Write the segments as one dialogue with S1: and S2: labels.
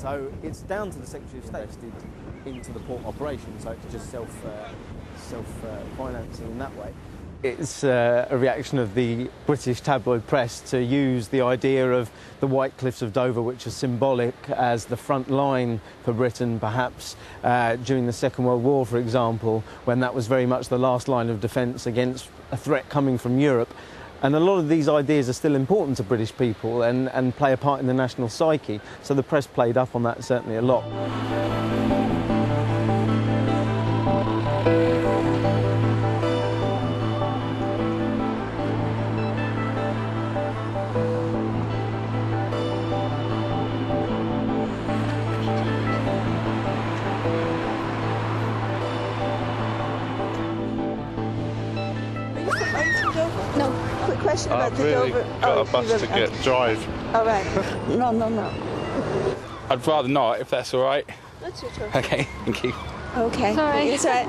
S1: So it's down to the Secretary of State invested into the port operation, so it's just self-financing in that way. It's a reaction of the British tabloid press to use the idea of the White Cliffs of Dover, which are symbolic as the front line for Britain, perhaps during the Second World War, for example, when that was very much the last line of defence against a threat coming from Europe. And a lot of these ideas are still important to British people and play a part in the national psyche. So the press played up on that certainly a lot.
S2: No. Quick question about the
S3: really
S2: Dover.
S3: got a bus to drive.
S2: All right. No.
S3: I'd rather not, if that's all right.
S2: That's your turn.
S3: Okay, thank you.
S2: Okay.
S4: Sorry.
S2: It's all right.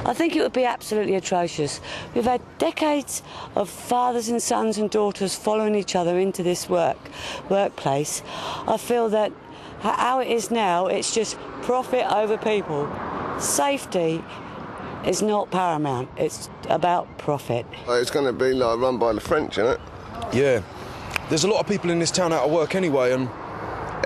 S4: I think it would be absolutely atrocious. We've had decades of fathers and sons and daughters following each other into this workplace. I feel that how it is now, it's just profit over people. Safety is not paramount. It's about profit.
S5: It's going to be like run by the French, isn't it?
S6: Yeah. There's a lot of people in this town out of work anyway, and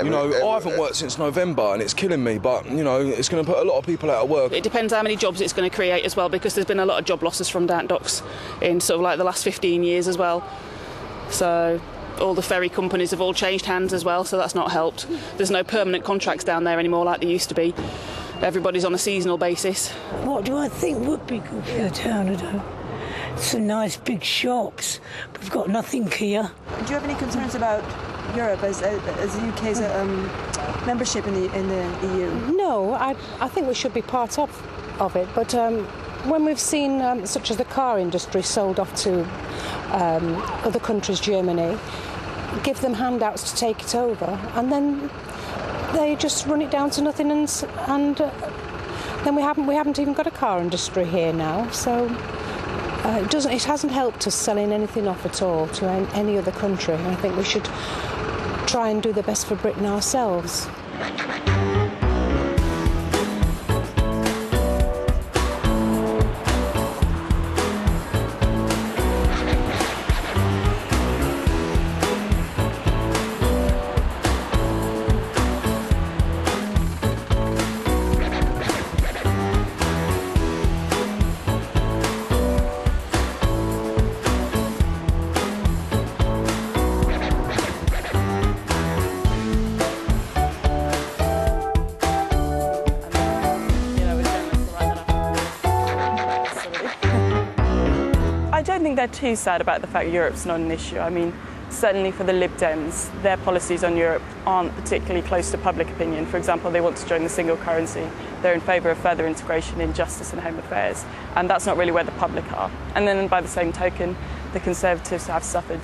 S6: you know, I haven't worked since November and it's killing me, but, you know, it's going to put a lot of people out of work.
S7: It depends how many jobs it's going to create as well, because there's been a lot of job losses from down docks in sort of like the last 15 years as well. So all the ferry companies have all changed hands as well, so that's not helped. There's no permanent contracts down there anymore like there used to be. Everybody's on a seasonal basis.
S8: What do I think would be good for the town? I don't. Some nice big shops. We've got nothing here.
S2: Do you have any concerns about Europe as the UK's membership in the EU?
S9: No, I think we should be part of it. But when we've seen, such as the car industry sold off to other countries, Germany, give them handouts to take it over, and then they just run it down to nothing, and then we haven't even got a car industry here now. So it hasn't helped us selling anything off at all to any other country. I think we should try and do the best for Britain ourselves.
S7: I don't think they're too sad about the fact Europe's not an issue. I mean, certainly for the Lib Dems, their policies on Europe aren't particularly close to public opinion. For example, they want to join the single currency. They're in favour of further integration in justice and home affairs, and that's not really where the public are. And then by the same token, the Conservatives have suffered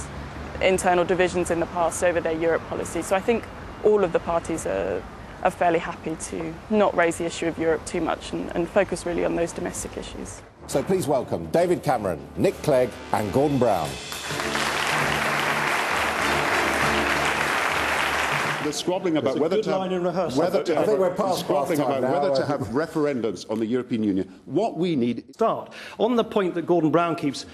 S7: internal divisions in the past over their Europe policy. So I think all of the parties are fairly happy to not raise the issue of Europe too much and focus really on those domestic issues.
S10: So please welcome David Cameron, Nick Clegg and Gordon Brown.
S11: The squabbling about whether to have referendums on the European Union. What we need...
S12: Start on the point that Gordon Brown keeps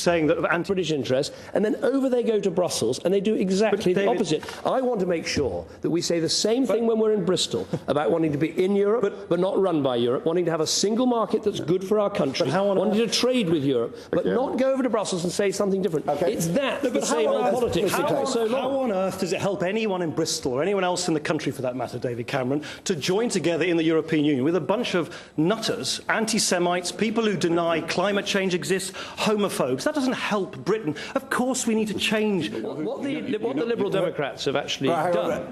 S12: saying that of anti-British interests, and then over they go to Brussels and they do exactly the opposite. I want to make sure that we say the same thing when we're in Bristol about wanting to be in Europe but not run by Europe, wanting to have a single market that's good for our country, wanting to trade with Europe, but not go over to Brussels and say something different. It's that, the same old politics.
S13: How on earth does it help anyone in Bristol or anyone else in the country for that matter, David Cameron, to join together in the European Union with a bunch of nutters, anti-Semites, people who deny climate change exists, homophobes? That doesn't help Britain. Of course we need to change.
S12: What the Liberal Democrats have actually done...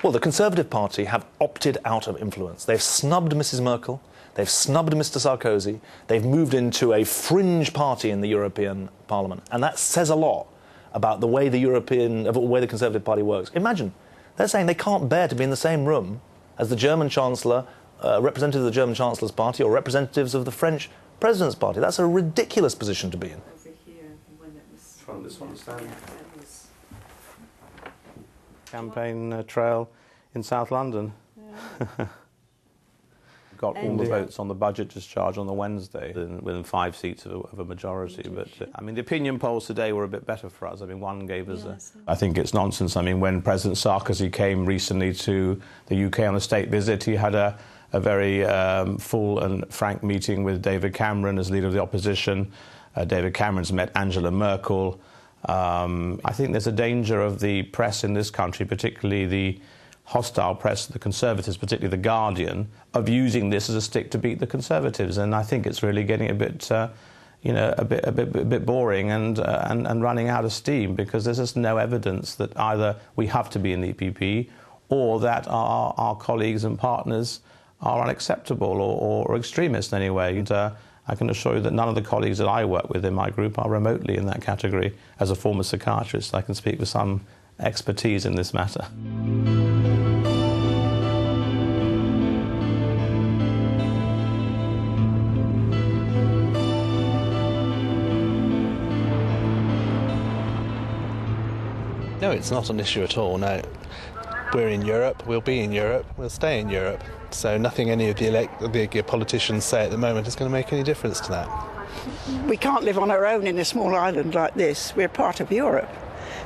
S14: Well, the Conservative Party have opted out of influence. They've snubbed Mrs. Merkel, they've snubbed Mr. Sarkozy, they've moved into a fringe party in the European Parliament, and that says a lot about the way the Conservative Party works. Imagine, they're saying they can't bear to be in the same room as the German Chancellor representatives of the German Chancellor's party or representatives of the French President's party. That's a ridiculous position to be in.
S2: Over here, when it was.
S15: From this one stand.
S2: That was.
S15: Campaign trail in South London.
S2: Yeah.
S15: Got all the votes on the budget discharge on the Wednesday, within 5 seats of a majority. But I mean, the opinion polls today were a bit better for us. I mean, one gave us I think it's nonsense. I mean, when President Sarkozy came recently to the UK on a state visit, he had a very full and frank meeting with David Cameron as leader of the opposition. David Cameron's met Angela Merkel. I think there's a danger of the press in this country, particularly the hostile press, the Conservatives, particularly The Guardian, of using this as a stick to beat the Conservatives. And I think it's really getting a bit, a bit boring and running out of steam, because there's just no evidence that either we have to be in the EPP or that our colleagues and partners are unacceptable or extremist anyway. And, I can assure you that none of the colleagues that I work with in my group are remotely in that category. As a former psychiatrist, I can speak with some expertise in this matter.
S16: No, it's not an issue at all, no. We're in Europe, we'll be in Europe, we'll stay in Europe. So nothing any of the politicians say at the moment is going to make any difference to that.
S17: We can't live on our own in a small island like this. We're part of Europe.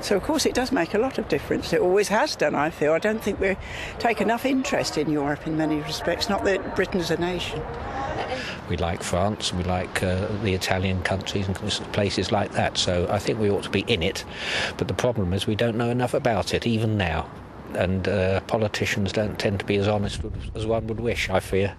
S17: So, of course, it does make a lot of difference. It always has done, I feel. I don't think we take enough interest in Europe in many respects, not that Britain's a nation.
S18: We like France, we like the Italian countries and places like that. So I think we ought to be in it. But the problem is we don't know enough about it, even now. And politicians don't tend to be as honest as one would wish, I fear.